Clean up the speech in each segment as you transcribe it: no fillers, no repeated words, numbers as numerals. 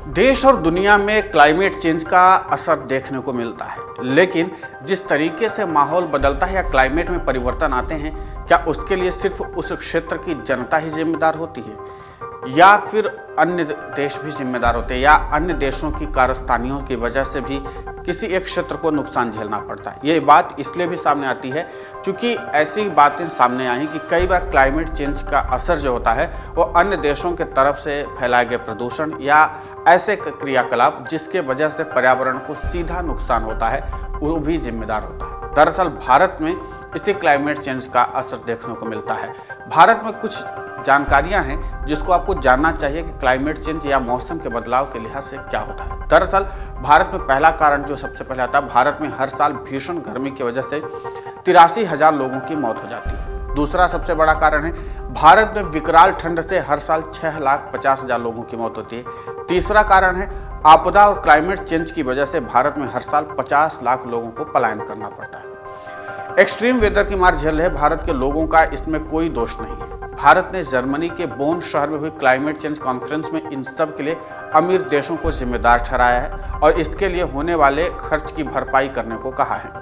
देश और दुनिया में क्लाइमेट चेंज का असर देखने को मिलता है, लेकिन जिस तरीके से माहौल बदलता है या क्लाइमेट में परिवर्तन आते हैं, क्या उसके लिए सिर्फ उस क्षेत्र की जनता ही जिम्मेदार होती है या फिर अन्य देश भी जिम्मेदार होते हैं, या अन्य देशों की कारस्तानियों की वजह से भी किसी एक क्षेत्र को नुकसान झेलना पड़ता है। ये बात इसलिए भी सामने आती है क्योंकि ऐसी बातें सामने आई कि कई बार क्लाइमेट चेंज का असर जो होता है वो अन्य देशों के तरफ से फैलाए गए प्रदूषण या ऐसे क्रियाकलाप जिसके वजह से पर्यावरण को सीधा नुकसान होता है, वो भी जिम्मेदार होता है। दरअसल भारत में इसी क्लाइमेट चेंज का असर देखने को मिलता है। भारत में कुछ जानकारियां हैं जिसको आपको जानना चाहिए कि क्लाइमेट चेंज या मौसम के बदलाव के लिहाज से क्या होता है। दरअसल भारत में पहला कारण जो सबसे पहले आता है, भारत में हर साल भीषण गर्मी की वजह से 83,000 लोगों की मौत हो जाती है। दूसरा सबसे बड़ा कारण है, भारत में विकराल ठंड से हर साल 6,50,000 लोगों की मौत होती है। तीसरा कारण है, आपदा और क्लाइमेट चेंज की वजह से भारत में हर साल 50 लाख लोगों को पलायन करना पड़ता है। एक्सट्रीम वेदर की मार झेल रहे भारत के लोगों का इसमें कोई दोष नहीं है। भारत ने जर्मनी के बोन शहर में हुई क्लाइमेट चेंज कॉन्फ्रेंस में इन सब के लिए अमीर देशों को जिम्मेदार ठहराया है और इसके लिए होने वाले खर्च की भरपाई करने को कहा है।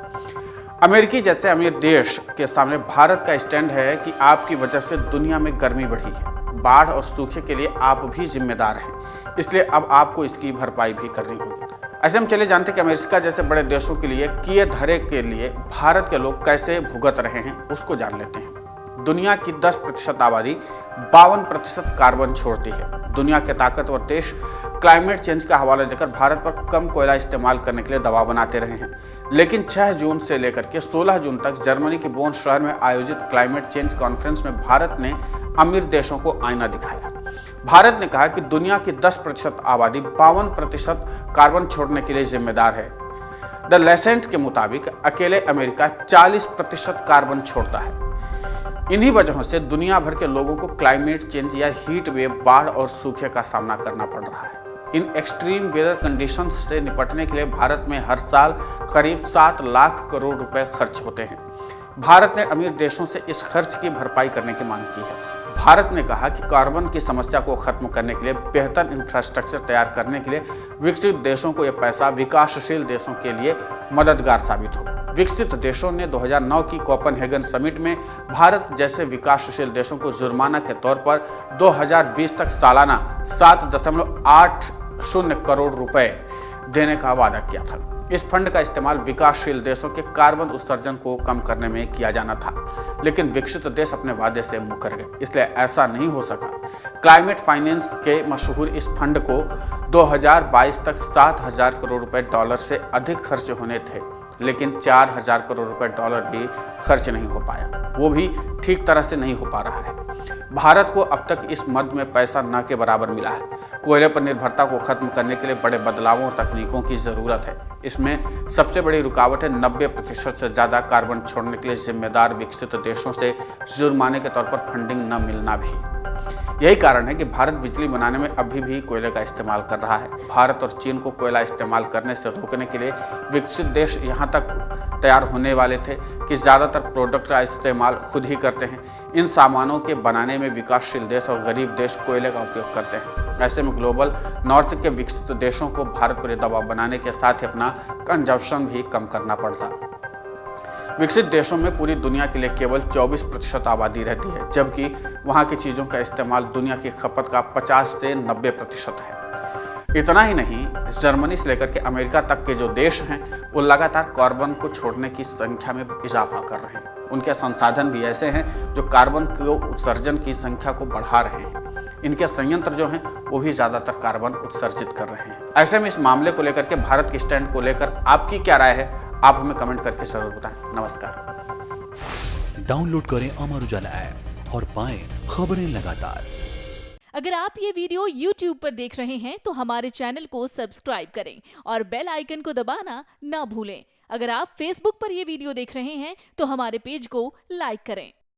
अमेरिकी जैसे अमीर देश के सामने भारत का स्टैंड है कि आपकी वजह से दुनिया में गर्मी बढ़ी है, बाढ़ और सूखे के लिए आप भी जिम्मेदार हैं, इसलिए अब आपको इसकी भरपाई भी करनी होगी। ऐसे हम चले जानते कि अमेरिका जैसे बड़े देशों के लिए किए धरे के लिए भारत के लोग कैसे भुगत रहे हैं, उसको जान लेते हैं। दुनिया की 10% आबादी 52% कार्बन छोड़ती है। दुनिया के ताकतवर देश क्लाइमेट चेंज का हवाला देकर भारत पर कम कोयला इस्तेमाल करने के लिए दबाव बनाते रहे हैं, लेकिन 6 जून से लेकर के 16 जून तक जर्मनी के बोन शहर में आयोजित क्लाइमेट चेंज कॉन्फ्रेंस में भारत ने अमीर देशों को आईना दिखाया। भारत ने कहा कि दुनिया की 10% आबादी 52% कार्बन छोड़ने के लिए जिम्मेदार है। द लेसेंट के मुताबिक अकेले अमेरिका 40% कार्बन छोड़ता है। इन्हीं वजहों से दुनिया भर के लोगों को क्लाइमेट चेंज या हीट वेव, बाढ़ और सूखे का सामना करना पड़ रहा है। इन एक्सट्रीम वेदर कंडीशंस से निपटने के लिए भारत में हर साल करीब 7 लाख करोड़ रुपए खर्च होते हैं। भारत ने अमीर देशों से इस खर्च की भरपाई करने की मांग की है। भारत ने कहा कि कार्बन की समस्या को खत्म करने के लिए बेहतर इंफ्रास्ट्रक्चर तैयार करने के लिए विकसित देशों को यह पैसा विकासशील देशों के लिए मददगार साबित होगा। विकसित देशों ने 2009 की कोपेनहेगन समिट में भारत जैसे विकासशील देशों को जुर्माना के तौर पर 2020 तक सालाना 7.80 करोड़ रुपए देने का वादा किया था। इस फंड का इस्तेमाल विकासशील देशों के कार्बन उत्सर्जन को कम करने में किया जाना था, लेकिन विकसित देश अपने वादे से मुकर गए, इसलिए ऐसा नहीं हो सका। क्लाइमेट फाइनेंस के मशहूर इस फंड को 2022 तक 7,000 करोड़ रुपए डॉलर से अधिक खर्च होने थे, लेकिन 4,000 करोड़ रुपए डॉलर भी खर्च नहीं हो पाया। वो भी ठीक तरह से नहीं हो पा रहा है। भारत को अब तक इस मद में पैसा न के बराबर मिला है। कोयले पर निर्भरता को खत्म करने के लिए बड़े बदलावों और तकनीकों की ज़रूरत है। इसमें सबसे बड़ी रुकावट है 90% से ज़्यादा कार्बन छोड़ने के लिए जिम्मेदार विकसित देशों से जुर्माने के तौर पर फंडिंग न मिलना भी। यही कारण है कि भारत बिजली बनाने में अभी भी कोयले का इस्तेमाल कर रहा है। भारत और चीन को कोयला इस्तेमाल करने से रोकने के लिए विकसित देश यहाँ तक तैयार होने वाले थे कि ज़्यादातर प्रोडक्ट का इस्तेमाल खुद ही करते हैं। इन सामानों के बनाने में विकासशील देश और गरीब देश कोयले का उपयोग करते हैं। ऐसे में ग्लोबल नॉर्थ के विकसित देशों को भारत पर दबाव बनाने के साथ ही अपना कंजप्शन भी कम करना पड़ता। विकसित देशों में पूरी दुनिया के लिए केवल 24% आबादी रहती है, जबकि वहाँ की चीज़ों का इस्तेमाल दुनिया की खपत का 50 से 90% है। इतना ही नहीं, जर्मनी से लेकर के अमेरिका तक के जो देश हैं वो लगातार कार्बन को छोड़ने की संख्या में इजाफा कर रहे हैं। उनके संसाधन भी ऐसे हैं जो कार्बन को उत्सर्जन की संख्या को बढ़ा रहे हैं। इनके संयंत्र जो हैं वो भी ज़्यादातर कार्बन उत्सर्जित कर रहे हैं। ऐसे में इस मामले को लेकर के भारत के स्टैंड को लेकर आपकी क्या राय है, आप हमें कमेंट करके जरूर बताएं। नमस्कार। डाउनलोड करें अमर उजाला ऐप और पाएं खबरें लगातार। अगर आप ये वीडियो YouTube पर देख रहे हैं तो हमारे चैनल को सब्सक्राइब करें और बेल आइकन को दबाना ना भूलें। अगर आप Facebook पर ये वीडियो देख रहे हैं तो हमारे पेज को लाइक करें।